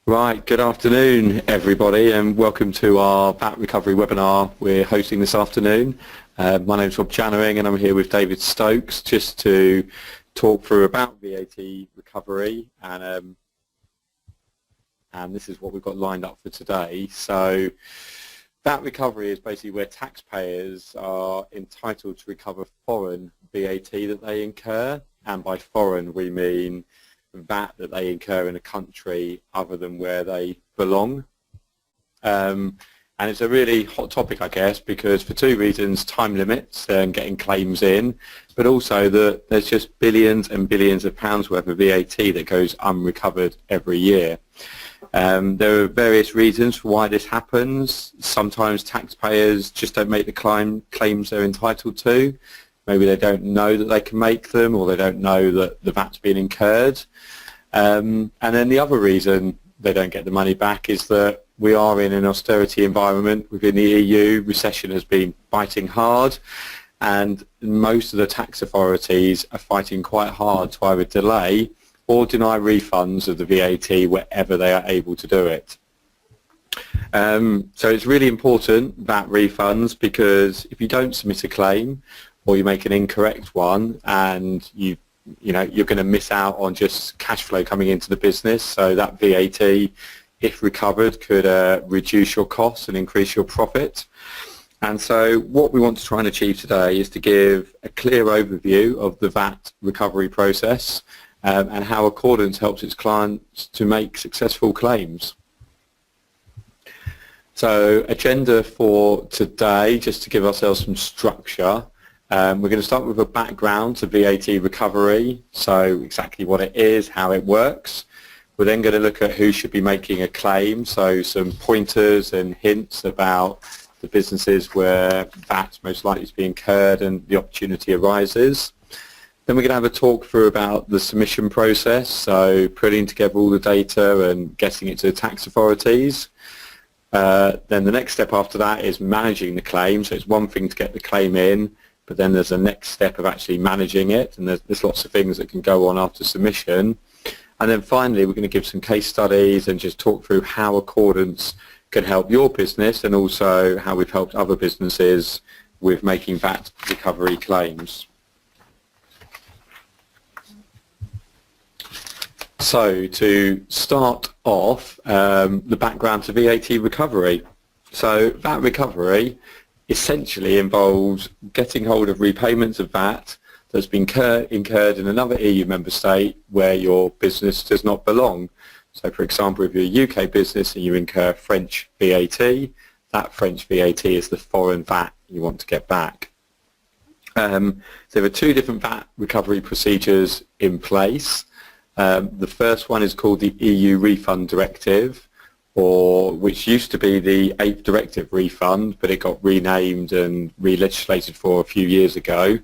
Right, good afternoon everybody and welcome to our VAT Recovery webinar we're hosting this afternoon. My name is Janering and I'm here with David Stokes just to talk through about VAT Recovery and this is what we've got lined up for today. So VAT Recovery is basically where taxpayers are entitled to recover foreign VAT that they incur, and by foreign we mean VAT that they incur in a country other than where they belong. And it's a really hot topic, I guess, because for two reasons: time limits and getting claims in, but also that there's just billions and billions of pounds worth of VAT that goes unrecovered every year. There are various reasons for why this happens. Sometimes taxpayers just don't make the claims they're entitled to. Maybe they don't know that they can make them, or they don't know that the VAT's been incurred. And then the other reason they don't get the money back is that we are in an austerity environment within the EU. Recession has been biting hard, and most of the tax authorities are fighting quite hard to either delay or deny refunds of the VAT wherever they are able to do it. So it's really important, VAT refunds, because if you don't submit a claim or you make an incorrect one, and you're going to miss out on just cash flow coming into the business. So that VAT, if recovered, could reduce your costs and increase your profit. And so what we want to try and achieve today is to give a clear overview of the VAT recovery process and how Accordance helps its clients to make successful claims. So agenda for today, just to give ourselves some structure. We're going to start with a background to VAT recovery, so exactly what it is, how it works. We're then going to look at who should be making a claim, so some pointers and hints about the businesses where VAT's most likely to be incurred and the opportunity arises. Then we're going to have a talk through about the submission process, so putting together all the data and getting it to the tax authorities. Then the next step after that is managing the claim, so it's one thing to get the claim in, but then there's a next step of actually managing it, and there's lots of things that can go on after submission. And then finally, we're going to give some case studies and just talk through how Accordance can help your business, and also how we've helped other businesses with making VAT recovery claims. So to start off, the background to VAT recovery. So VAT recovery essentially involves getting hold of repayments of VAT that's been incurred in another EU member state where your business does not belong. So for example, if you're a UK business and you incur French VAT, that French VAT is the foreign VAT you want to get back. So there are two different VAT recovery procedures in place. The first one is called the EU Refund Directive, or which used to be the 8th Directive Refund, but it got renamed and re-legislated for a few years ago.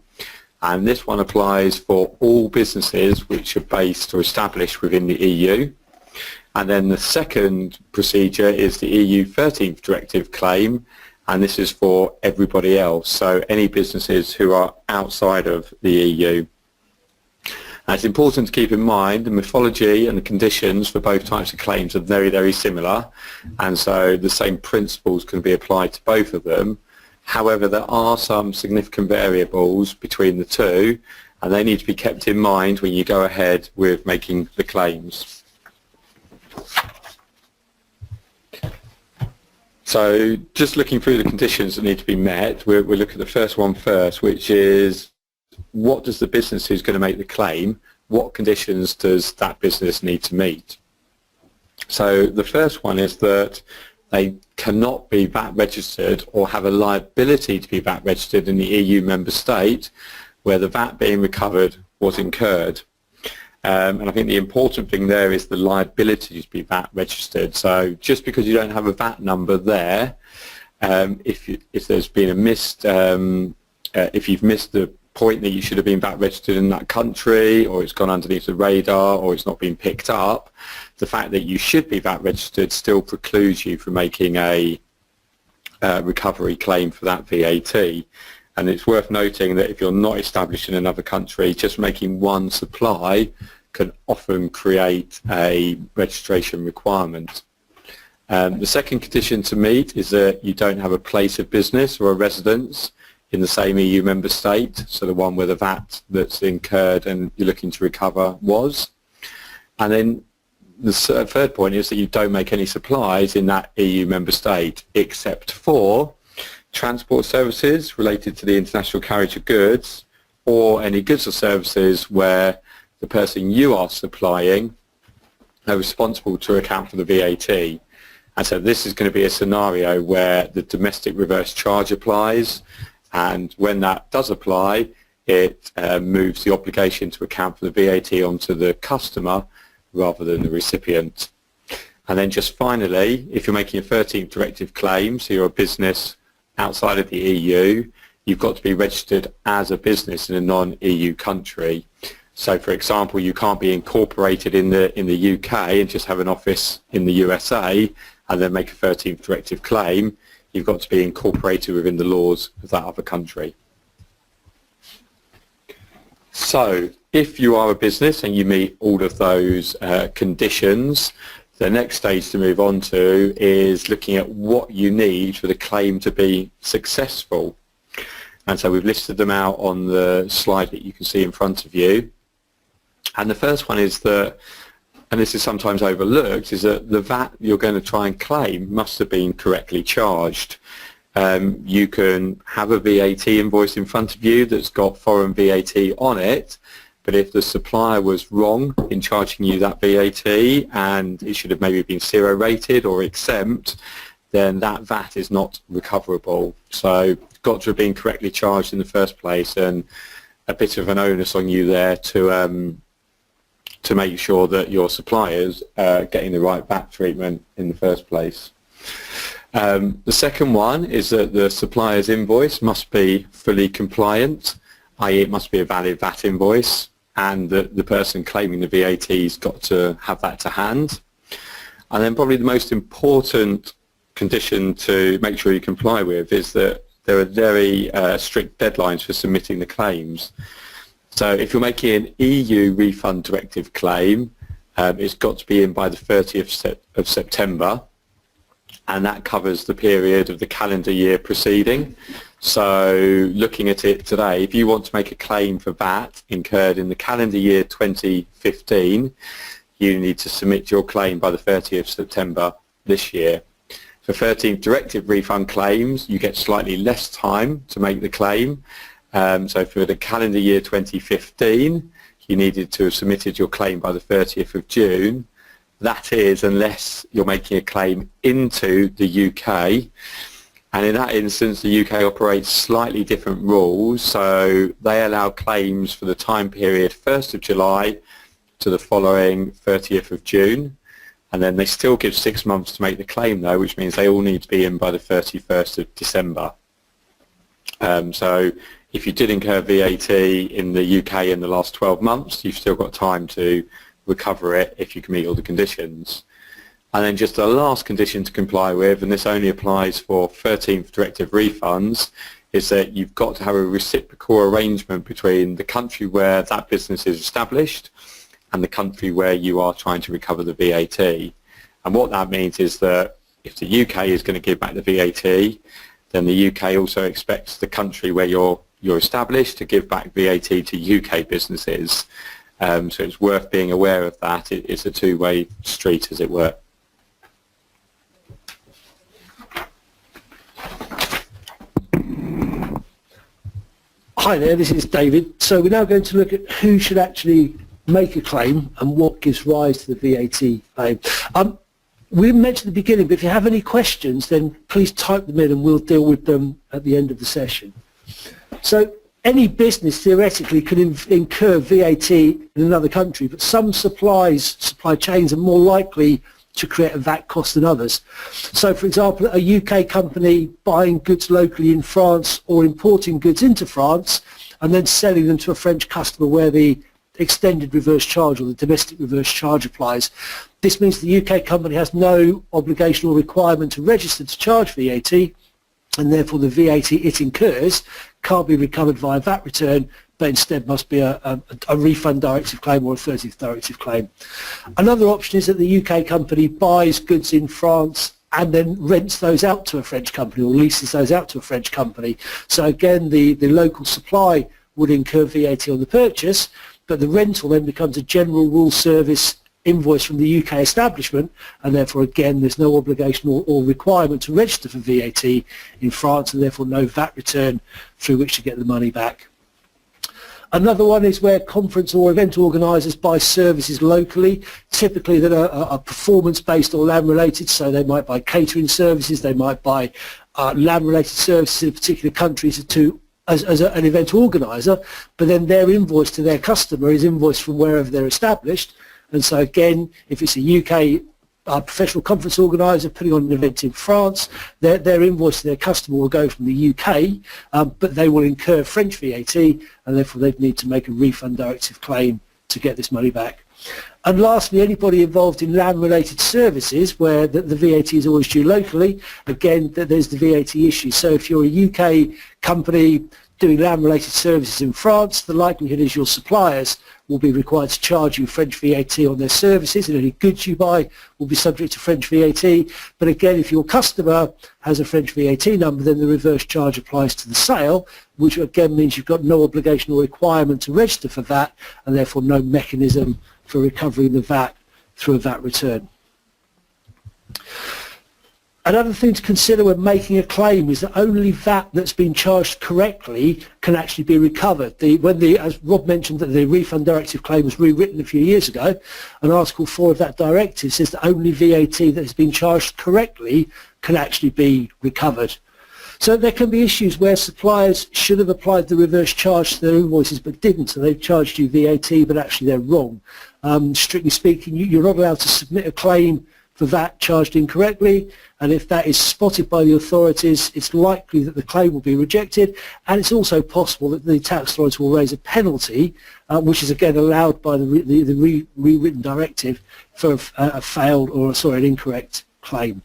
And this one applies for all businesses which are based or established within the EU. And then the second procedure is the EU 13th Directive claim, and this is for everybody else, so any businesses who are outside of the EU. Now, it's important to keep in mind the methodology and the conditions for both types of claims are very, very similar, and so the same principles can be applied to both of them. However, there are some significant variables between the two, and they need to be kept in mind when you go ahead with making the claims. So just looking through the conditions that need to be met, we'll look at the first one first, which is what does the business who's going to make the claim, what conditions does that business need to meet? So the first one is that they cannot be VAT registered or have a liability to be VAT registered in the EU member state where the VAT being recovered was incurred. And I think the important thing there is the liability to be VAT registered. So just because you don't have a VAT number there, if there's been a if you've missed the point that you should have been VAT registered in that country, or it's gone underneath the radar, or it's not been picked up, the fact that you should be VAT registered still precludes you from making a recovery claim for that VAT. And it's worth noting that if you're not established in another country, just making one supply can often create a registration requirement. The second condition to meet is that you don't have a place of business or a residence in the same EU member state, so the one where the VAT that's incurred and you're looking to recover was. And then the third point is that you don't make any supplies in that EU member state except for transport services related to the international carriage of goods, or any goods or services where the person you are supplying are responsible to account for the VAT. And so this is going to be a scenario where the domestic reverse charge applies, and when that does apply, it moves the obligation to account for the VAT onto the customer rather than the recipient. And then just finally, if you're making a 13th directive claim, so you're a business outside of the EU, you've got to be registered as a business in a non-EU country. So for example, you can't be incorporated in the UK and just have an office in the USA and then make a 13th directive claim. You've got to be incorporated within the laws of that other country. So if you are a business and you meet all of those conditions, the next stage to move on to is looking at what you need for the claim to be successful. And so we've listed them out on the slide that you can see in front of you. And the first one is that, and this is sometimes overlooked, is that the VAT you're going to try and claim must have been correctly charged. You can have a VAT invoice in front of you that's got foreign VAT on it, but if the supplier was wrong in charging you that VAT and it should have maybe been 0 rated or exempt, then that VAT is not recoverable. So it's got to have been correctly charged in the first place, and a bit of an onus on you there to make sure that your suppliers are getting the right VAT treatment in the first place. The second one is that the supplier's invoice must be fully compliant, i.e. it must be a valid VAT invoice, and the person claiming the VAT's got to have that to hand. And then probably the most important condition to make sure you comply with is that there are very strict deadlines for submitting the claims. So if you're making an EU Refund Directive claim, it's got to be in by the 30th of September, and that covers the period of the calendar year preceding. So looking at it today, if you want to make a claim for VAT incurred in the calendar year 2015, you need to submit your claim by the 30th of September this year. For 13th Directive refund claims, you get slightly less time to make the claim. So for the calendar year 2015, you needed to have submitted your claim by the 30th of June. That is, unless you're making a claim into the UK. And in that instance, the UK operates slightly different rules. So they allow claims for the time period 1st of July to the following 30th of June. And then they still give 6 months to make the claim, though, which means they all need to be in by the 31st of December. So if you did incur VAT in the UK in the last 12 months, you've still got time to recover it if you can meet all the conditions. And then just the last condition to comply with, and this only applies for 13th Directive refunds, is that you've got to have a reciprocal arrangement between the country where that business is established and the country where you are trying to recover the VAT. And what that means is that if the UK is going to give back the VAT, then the UK also expects the country where you're established to give back VAT to UK businesses. So it's worth being aware of that. It's a two-way street, as it were. Hi there, this is David. So we're now going to look at who should actually make a claim and what gives rise to the VAT claim. We didn't mention at the beginning, but if you have any questions, then please type them in and we'll deal with them at the end of the session. So any business theoretically can incur VAT in another country, but some supply chains are more likely to create a VAT cost than others. So for example, a UK company buying goods locally in France or importing goods into France and then selling them to a French customer where the extended reverse charge or the domestic reverse charge applies. This means the UK company has no obligation or requirement to register to charge VAT, and therefore the VAT it incurs can't be recovered via VAT return but instead must be a refund directive claim or a 30th directive claim. Another option is that the UK company buys goods in France and then rents those out to a French company or leases those out to a French company. So again, the local supply would incur VAT on the purchase, but the rental then becomes a general rule service invoice from the UK establishment, and therefore again there's no obligation or requirement to register for VAT in France, and therefore no VAT return through which to get the money back. Another one is where conference or event organisers buy services locally, typically that are performance-based or land-related, so they might buy catering services, they might buy land-related services in a particular country as an event organiser, but then their invoice to their customer is invoiced from wherever they're established. And so again, if it's a UK professional conference organiser putting on an event in France, their invoice to their customer will go from the UK, but they will incur French VAT, and therefore they need to make a refund directive claim to get this money back. And lastly, anybody involved in land-related services where the VAT is always due locally, again, there's the VAT issue. So if you're a UK company doing land-related services in France, the likelihood is your suppliers will be required to charge you French VAT on their services, and any goods you buy will be subject to French VAT. But again, if your customer has a French VAT number, then the reverse charge applies to the sale, which again means you've got no obligation or requirement to register for VAT, and therefore no mechanism for recovering the VAT through a VAT return. Another thing to consider when making a claim is that only VAT that's been charged correctly can actually be recovered. As Rob mentioned, that the Refund Directive claim was rewritten a few years ago, and Article 4 of that directive says that only VAT that has been charged correctly can actually be recovered. So there can be issues where suppliers should have applied the reverse charge to their invoices but didn't, so they've charged you VAT but actually they're wrong. Strictly speaking, you're not allowed to submit a claim for VAT charged incorrectly, and if that is spotted by the authorities, it's likely that the claim will be rejected, and it's also possible that the tax authority will raise a penalty, which is again allowed by the rewritten directive for a failed or an incorrect claim.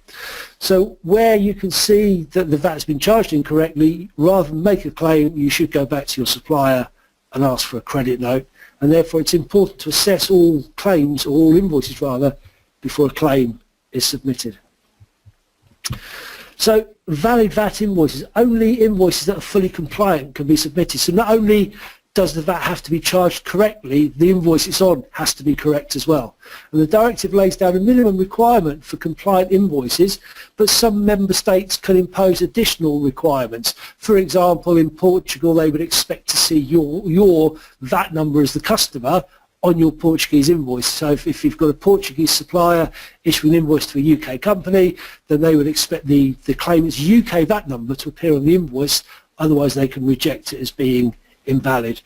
So where you can see that the VAT has been charged incorrectly, rather than make a claim, you should go back to your supplier and ask for a credit note, and therefore it's important to assess all claims, or all invoices rather, before a claim is submitted. So valid VAT invoices, only invoices that are fully compliant can be submitted. So not only does the VAT have to be charged correctly, the invoice it's on has to be correct as well. And the directive lays down a minimum requirement for compliant invoices, but some member states can impose additional requirements. For example, in Portugal, they would expect to see your VAT number as the customer on your Portuguese invoice. So if you've got a Portuguese supplier issuing an invoice to a UK company, then they would expect the claimant's UK VAT number to appear on the invoice, otherwise they can reject it as being invalid.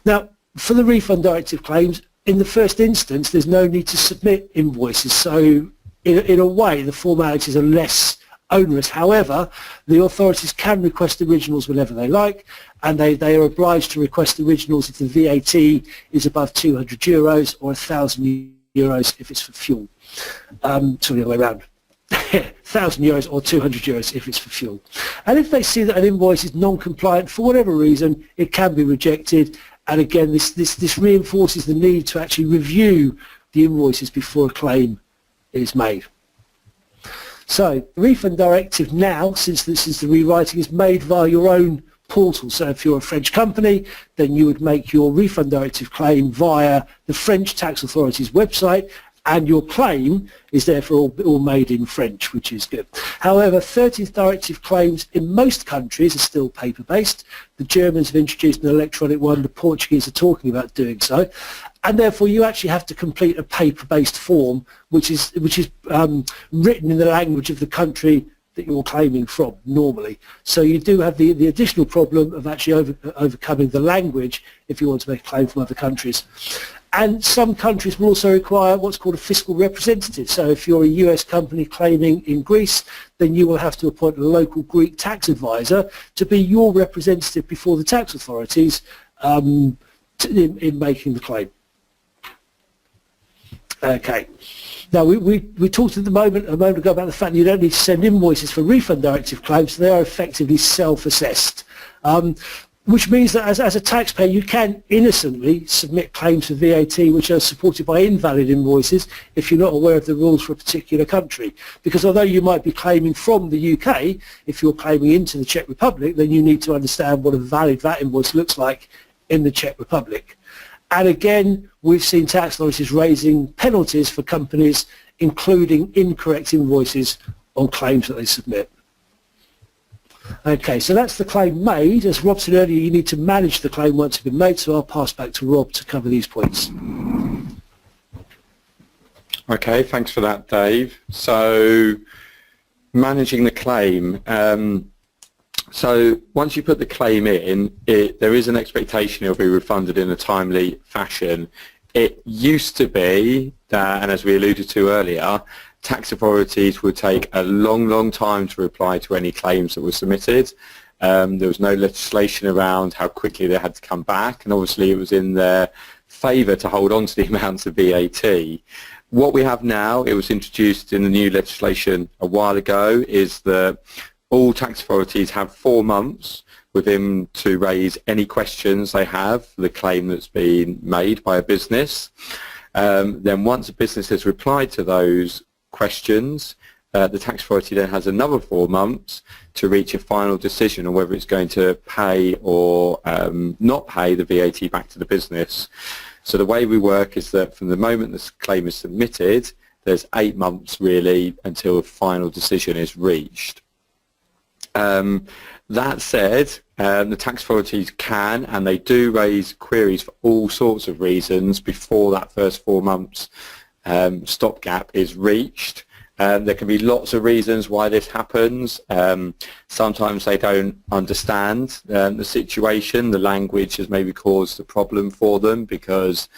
Now, for the refund directive claims, in the first instance, there's no need to submit invoices. So in a way, the formalities are less onerous. However, the authorities can request originals whenever they like, and they are obliged to request originals if the VAT is above €200 or €1,000 if it's for fuel. Sorry, the other way around. €1,000 or €200 if it's for fuel. And if they see that an invoice is non-compliant for whatever reason, it can be rejected. And again, this reinforces the need to actually review the invoices before a claim is made. So the Refund Directive now, since the rewriting, is made via your own portal. So if you're a French company, then you would make your Refund Directive claim via the French tax authority's website, and your claim is therefore all made in French, which is good. However, 30th Directive claims in most countries are still paper-based. The Germans have introduced an electronic one, the Portuguese are talking about doing so, and therefore you actually have to complete a paper-based form which is written in the language of the country that you're claiming from normally. So you do have the additional problem of actually overcoming the language if you want to make a claim from other countries. And some countries will also require what's called a fiscal representative. So if you're a US company claiming in Greece, then you will have to appoint a local Greek tax advisor to be your representative before the tax authorities in making the claim. Okay. Now, we talked a moment ago about the fact that you don't need to send invoices for Refund Directive claims, so they are effectively self-assessed. which means that as a taxpayer you can innocently submit claims for VAT which are supported by invalid invoices if you're not aware of the rules for a particular country. Because although you might be claiming from the UK, if you're claiming into the Czech Republic, then you need to understand what a valid VAT invoice looks like in the Czech Republic. And again, we've seen tax authorities raising penalties for companies including incorrect invoices on claims that they submit. Okay, so that's the claim made. As Rob said earlier, you need to manage the claim once it's been made, so I'll pass back to Rob to cover these points. Okay, thanks for that, Dave. So, managing the claim. So once you put the claim in, there is an expectation it'll be refunded in a timely fashion. It used to be that, and as we alluded to earlier, tax authorities would take a long time to reply to any claims that were submitted. There was no legislation around how quickly they had to come back, and obviously it was in their favour to hold on to the amounts of VAT. What we have now, it was introduced in the new legislation a while ago, is that all tax authorities have 4 months within to raise any questions they have for the claim that's been made by a business. Then once a business has replied to those questions, the tax authority then has another 4 months to reach a final decision on whether it's going to pay or not pay the VAT back to the business. So the way we work is that from the moment this claim is submitted, there's 8 months really until a final decision is reached. That said, the tax authorities can and they do raise queries for all sorts of reasons before that first 4 months stopgap is reached. There can be lots of reasons why this happens. Sometimes they don't understand the situation. The language has maybe caused a problem for them because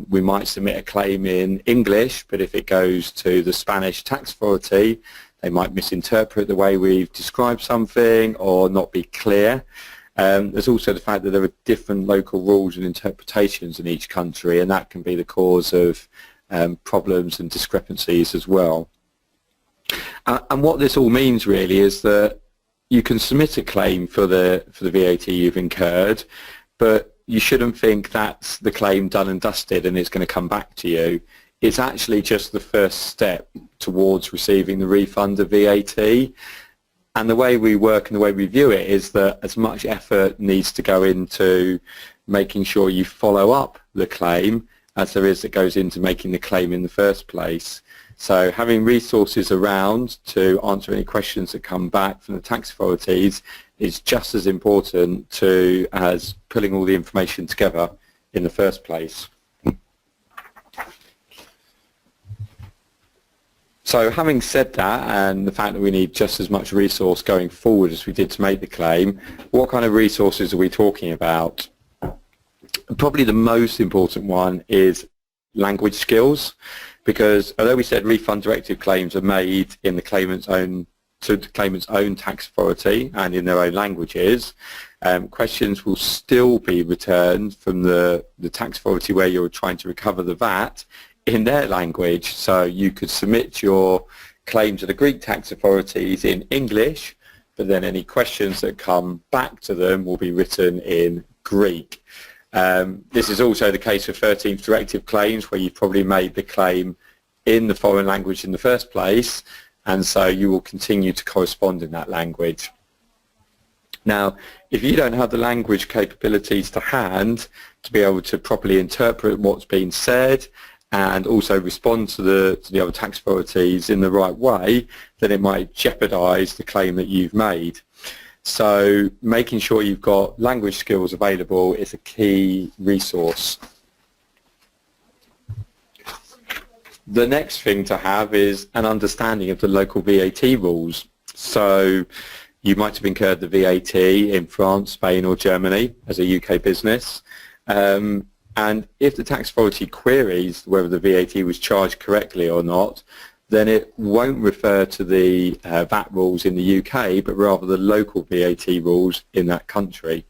we might submit a claim in English, but if it goes to the Spanish tax authority, they might misinterpret the way we've described something or not be clear. There's also the fact that there are different local rules and interpretations in each country, and that can be the cause of problems and discrepancies as well. And what this all means really is that you can submit a claim for the VAT you've incurred, but you shouldn't think that's the claim done and dusted and it's going to come back to you. It's actually just the first step towards receiving the refund of VAT. And the way we work and the way we view it is that as much effort needs to go into making sure you follow up the claim as there is that goes into making the claim in the first place. So having resources around to answer any questions that come back from the tax authorities is just as important as pulling all the information together in the first place. So having said that, and the fact that we need just as much resource going forward as we did to make the claim, what kind of resources are we talking about? Probably the most important one is language skills, because although we said Refund Directive claims are made in the claimant's own tax authority and in their own languages, questions will still be returned from the tax authority where you're trying to recover the VAT in their language. So you could submit your claim to the Greek tax authorities in English, but then any questions that come back to them will be written in Greek. This is also the case for 13th Directive claims, where you've probably made the claim in the foreign language in the first place, and so you will continue to correspond in that language. Now, if you don't have the language capabilities to hand to be able to properly interpret what's being said and also respond to the other tax authorities in the right way, then it might jeopardize the claim that you've made. So making sure you've got language skills available is a key resource. The next thing to have is an understanding of the local VAT rules. So you might have incurred the VAT in France, Spain or Germany as a UK business. And if the tax authority queries whether the VAT was charged correctly or not, then it won't refer to the VAT rules in the UK, but rather the local VAT rules in that country.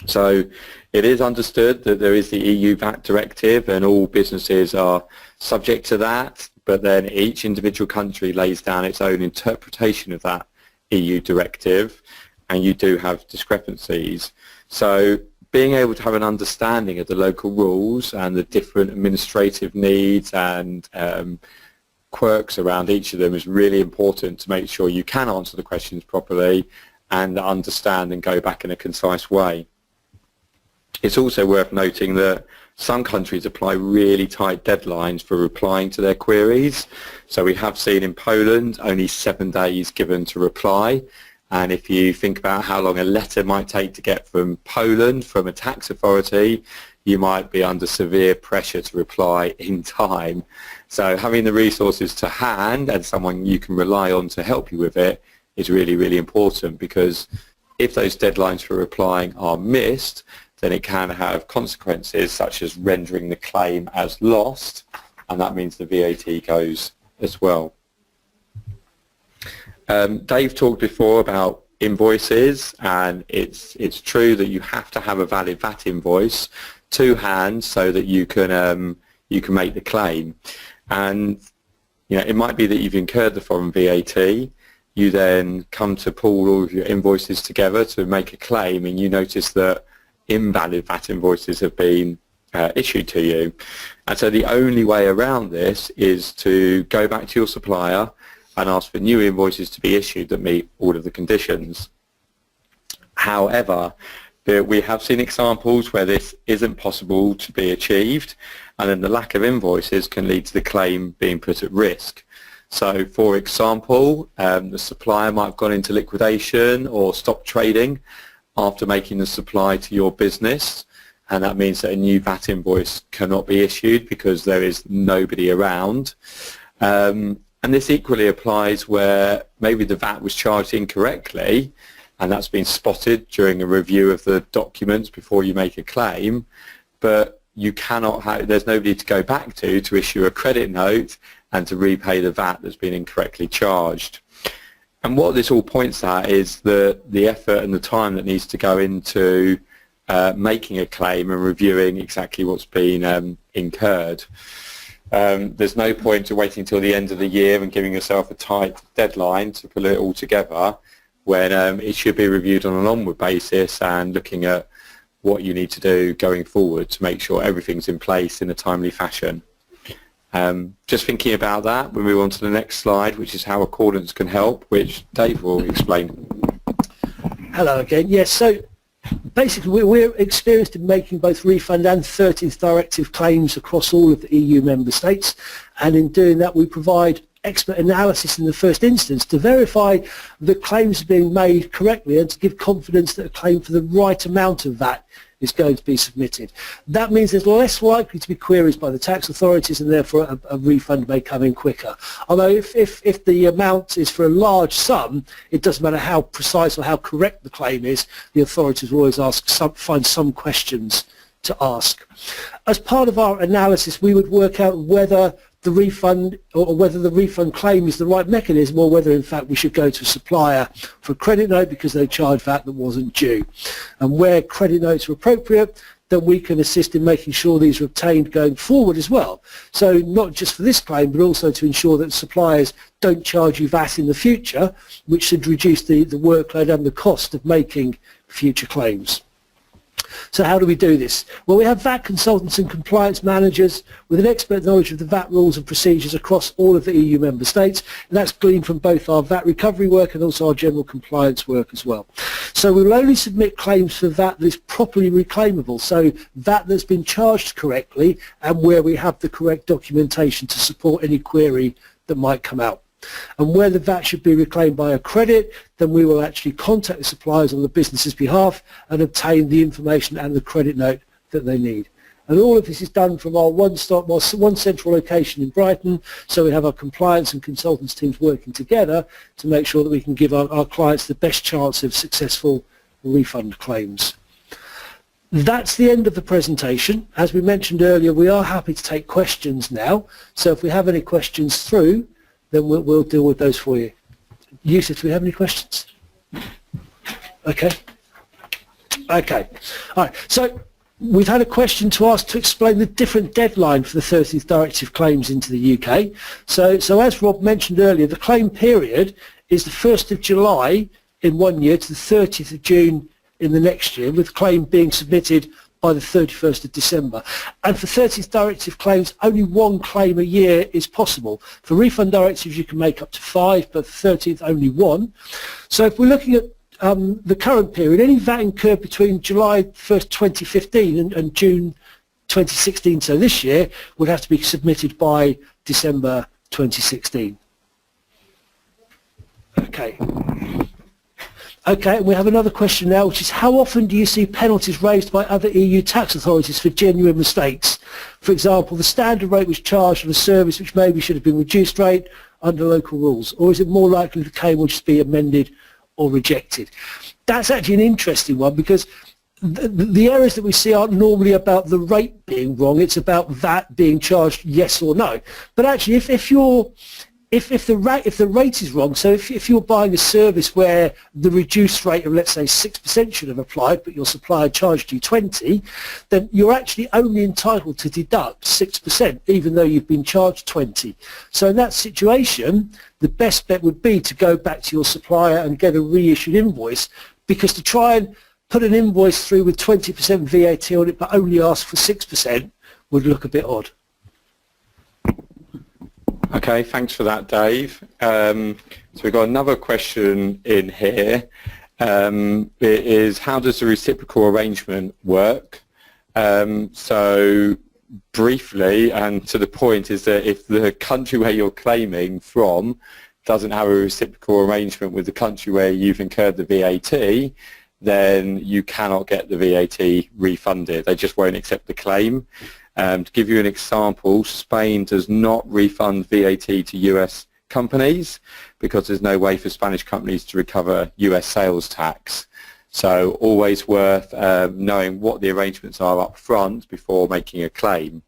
So it is understood that there is the EU VAT Directive and all businesses are subject to that, but then each individual country lays down its own interpretation of that EU directive. and you do have discrepancies. So being able to have an understanding of the local rules and the different administrative needs and quirks around each of them is really important to make sure you can answer the questions properly and understand and go back in a concise way. It's also worth noting that some countries apply really tight deadlines for replying to their queries. So we have seen in Poland only 7 days given to reply. And if you think about how long a letter might take to get from Poland, from a tax authority, you might be under severe pressure to reply in time. So having the resources to hand and someone you can rely on to help you with it is really, really important, because if those deadlines for replying are missed, then it can have consequences such as rendering the claim as lost, and that means the VAT goes as well. Dave talked before about invoices, and it's true that you have to have a valid VAT invoice to hand so that you can make the claim. And it might be that you've incurred the foreign VAT. You then come to pull all of your invoices together to make a claim, and you notice that invalid VAT invoices have been issued to you. And so the only way around this is to go back to your supplier and ask for new invoices to be issued that meet all of the conditions. However, we have seen examples where this isn't possible to be achieved, and then the lack of invoices can lead to the claim being put at risk. So, for example, the supplier might have gone into liquidation or stopped trading after making the supply to your business, and that means that a new VAT invoice cannot be issued because there is nobody around. And this equally applies where maybe the VAT was charged incorrectly, and that's been spotted during a review of the documents before you make a claim, but you cannot there's nobody to go back to issue a credit note and to repay the VAT that's been incorrectly charged. And what this all points at is the effort and the time that needs to go into making a claim and reviewing exactly what's been incurred. There's no point to waiting until the end of the year and giving yourself a tight deadline to pull it all together when it should be reviewed on an onward basis and looking at what you need to do going forward to make sure everything's in place in a timely fashion. Just thinking about that, we move on to the next slide, which is how accordance can help, which Dave will explain. Hello again. Yes, so basically we're experienced in making both refund and 13th Directive claims across all of the EU member states, and in doing that we provide expert analysis in the first instance to verify that claims are being made correctly and to give confidence that a claim for the right amount of VAT is going to be submitted. That means there's less likely to be queries by the tax authorities, and therefore a refund may come in quicker. Although if the amount is for a large sum, it doesn't matter how precise or how correct the claim is, the authorities will always find some questions to ask. As part of our analysis, we would work out whether the refund or whether the refund claim is the right mechanism, or whether in fact we should go to a supplier for a credit note because they charged VAT that wasn't due. And where credit notes are appropriate, then we can assist in making sure these are obtained going forward as well. So not just for this claim, but also to ensure that suppliers don't charge you VAT in the future, which should reduce the workload and the cost of making future claims. So how do we do this? Well, we have VAT consultants and compliance managers with an expert knowledge of the VAT rules and procedures across all of the EU member states, and that's gleaned from both our VAT recovery work and also our general compliance work as well. So we will only submit claims for VAT that is properly reclaimable, so VAT that's been charged correctly and where we have the correct documentation to support any query that might come out. And where the VAT should be reclaimed by a credit, then we will actually contact the suppliers on the business's behalf and obtain the information and the credit note that they need. And all of this is done from our one central location in Brighton, so we have our compliance and consultants teams working together to make sure that we can give our clients the best chance of successful refund claims. That's the end of the presentation. As we mentioned earlier, we are happy to take questions now, so if we have any questions through, then we'll deal with those for you. Yusuf, do we have any questions? Okay. Okay. All right. So we've had a question to ask to explain the different deadline for the 13th Directive claims into the UK. So as Rob mentioned earlier, the claim period is the 1st of July in 1 year to the 30th of June in the next year, with claim being submitted by the 31st of December. And for 30th directive claims, only one claim a year is possible. For refund directives, you can make up to 5, but for 30th, only 1. So if we're looking at the current period, any VAT incurred between July 1st, 2015 and June 2016, so this year, would have to be submitted by December 2016. Okay, and we have another question now, which is how often do you see penalties raised by other EU tax authorities for genuine mistakes? For example, the standard rate was charged on a service which maybe should have been reduced rate under local rules, or is it more likely the claim will just be amended or rejected? That's actually an interesting one, because the errors that we see aren't normally about the rate being wrong, it's about that being charged yes or no. But actually, if the rate is wrong, so if you're buying a service where the reduced rate of, let's say, 6% should have applied, but your supplier charged you 20, then you're actually only entitled to deduct 6%, even though you've been charged 20. So in that situation, the best bet would be to go back to your supplier and get a reissued invoice, because to try and put an invoice through with 20% VAT on it but only ask for 6% would look a bit odd. Okay, thanks for that, Dave. So we've got another question in here. It is, how does the reciprocal arrangement work? So briefly and to the point is that if the country where you're claiming from doesn't have a reciprocal arrangement with the country where you've incurred the VAT, then you cannot get the VAT refunded. They just won't accept the claim. To give you an example, Spain does not refund VAT to US companies because there's no way for Spanish companies to recover US sales tax. So always worth knowing what the arrangements are up front before making a claim.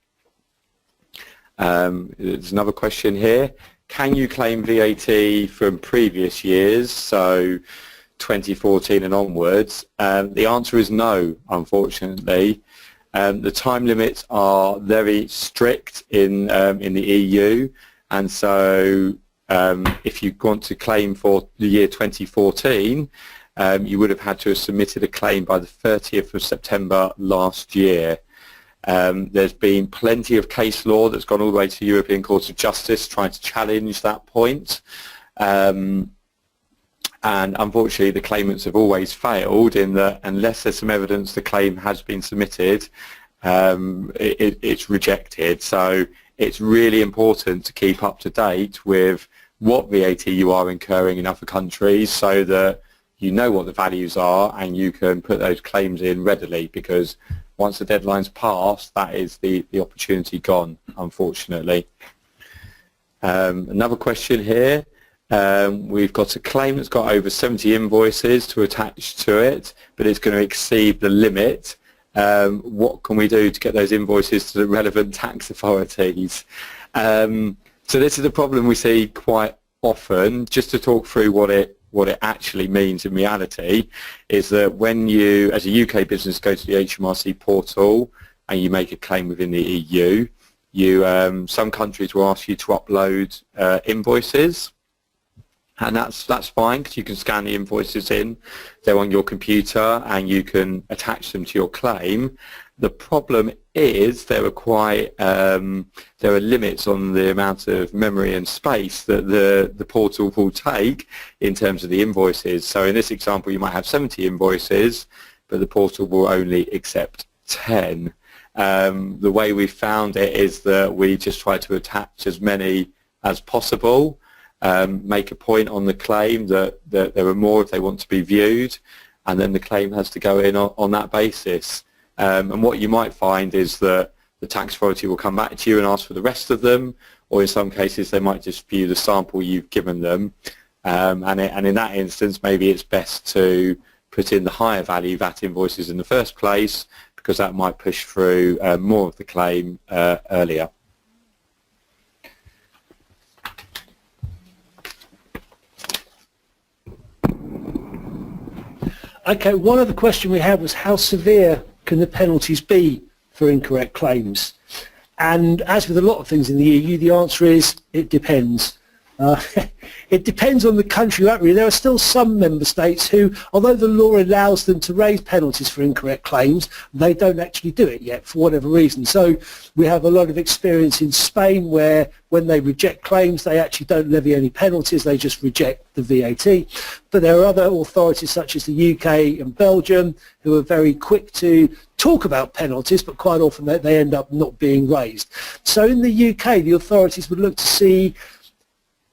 There's another question here. Can you claim VAT from previous years, so 2014 and onwards? The answer is no, unfortunately. The time limits are very strict in the EU, and so if you want to claim for the year 2014, you would have had to have submitted a claim by the 30th of September last year. There's been plenty of case law that's gone all the way to the European Court of Justice trying to challenge that point. And unfortunately the claimants have always failed in that unless there's some evidence the claim has been submitted, it's rejected. So it's really important to keep up to date with what VAT you are incurring in other countries so that you know what the values are and you can put those claims in readily, because once the deadline's passed, that is the opportunity gone, unfortunately. Another question here. We've got a claim that's got over 70 invoices to attach to it, but it's going to exceed the limit. What can we do to get those invoices to the relevant tax authorities? So this is a problem we see quite often. Just to talk through what it actually means in reality is that when you, as a UK business, go to the HMRC portal and you make a claim within the EU, some countries will ask you to upload invoices. And that's fine because you can scan the invoices in, they're on your computer and you can attach them to your claim. The problem is there are limits on the amount of memory and space that the portal will take in terms of the invoices. So in this example you might have 70 invoices, but the portal will only accept 10. The way we found it is that we just try to attach as many as possible. Make a point on the claim that there are more if they want to be viewed, and then the claim has to go in on that basis. And what you might find is that the tax authority will come back to you and ask for the rest of them, or in some cases they might just view the sample you've given them. And in that instance, maybe it's best to put in the higher value VAT invoices in the first place, because that might push through more of the claim earlier. Okay, one other question we had was how severe can the penalties be for incorrect claims? And as with a lot of things in the EU, the answer is it depends. It depends on the country. Really. There are still some member states who, although the law allows them to raise penalties for incorrect claims, they don't actually do it yet for whatever reason. So we have a lot of experience in Spain where when they reject claims, they actually don't levy any penalties, they just reject the VAT. But there are other authorities such as the UK and Belgium who are very quick to talk about penalties, but quite often they end up not being raised. So in the UK, the authorities would look to see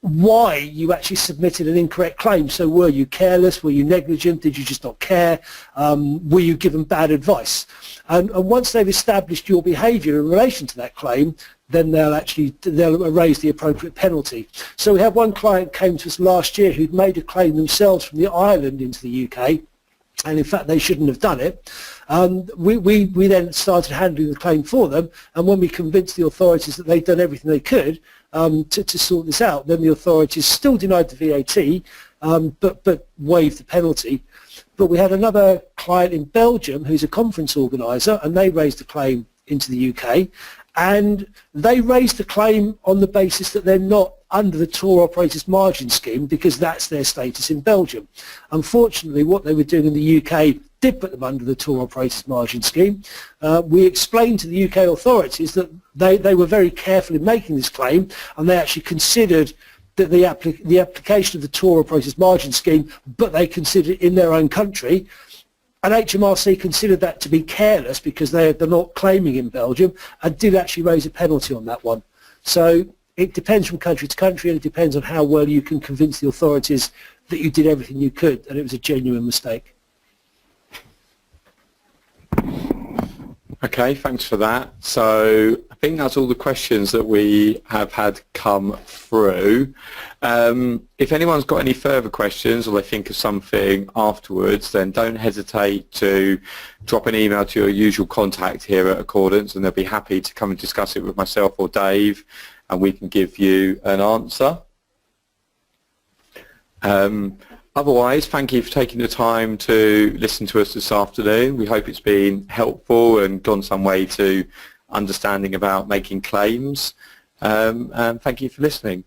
why you actually submitted an incorrect claim. So were you careless? Were you negligent? Did you just not care? Were you given bad advice? And once they've established your behaviour in relation to that claim, then they'll raise the appropriate penalty. So we have one client came to us last year who'd made a claim themselves from the island into the UK, and in fact they shouldn't have done it. We then started handling the claim for them, and when we convinced the authorities that they'd done everything they could to sort this out, then the authorities still denied the VAT, but waived the penalty. But we had another client in Belgium who's a conference organiser, and they raised a claim into the UK, and they raised the claim on the basis that they're not under the tour operators margin scheme because that's their status in Belgium. Unfortunately, what they were doing in the UK did put them under the tour operators margin scheme. We explained to the UK authorities that they were very careful in making this claim, and they actually considered that the application of the tour operators margin scheme, but they considered it in their own country. And HMRC considered that to be careless because they're not claiming in Belgium, and did actually raise a penalty on that one. So it depends from country to country, and it depends on how well you can convince the authorities that you did everything you could and it was a genuine mistake. Okay, thanks for that. So I think that's all the questions that we have had come through. If anyone's got any further questions or they think of something afterwards, then don't hesitate to drop an email to your usual contact here at Accordance, and they'll be happy to come and discuss it with myself or Dave, and we can give you an answer. Otherwise, thank you for taking the time to listen to us this afternoon. We hope it's been helpful and gone some way to understanding about making claims. And thank you for listening.